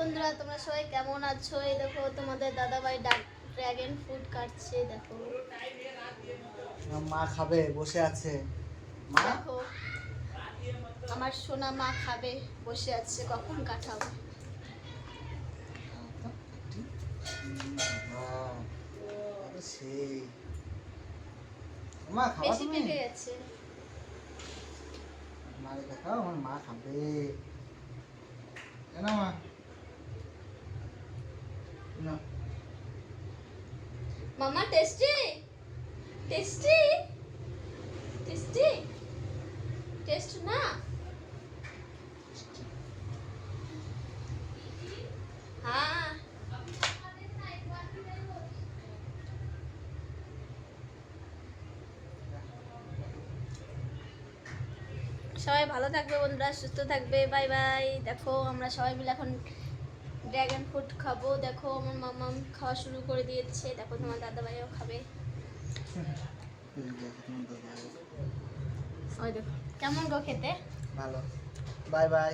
বন্ধুরা, তোমরা সবাই কেমন আছো? এই দেখো তোমাদের দাদাভাই ড্রাগন ফ্রুট কাটছে। দেখো মা খাবে, বসে আছে। মা দেখো আমার সোনা মা খাবে, বসে আছে। কখন কাটাবো? সেই মা খাওয়া বেশি তুমি পেকে গেছে। মারে দেখাও, আমার মা খাবে। না মা না, মামা টেস্টি টেস্টি টেস্টি টেস্ট না। হ্যাঁ সবাই ভালো থাকবে বন্ধুরা, সুস্থ থাকবে। Bye bye. দেখো আমরা সবাই মিলে এখন ড্রাগন ফ্রুট খাবো। দেখো আমার মামা খাওয়া শুরু করে দিয়েছে। দেখো তোমার দাদাভাইও খাবে। ওই দেখো কেমন গো খেতে। ভালো। Bye bye.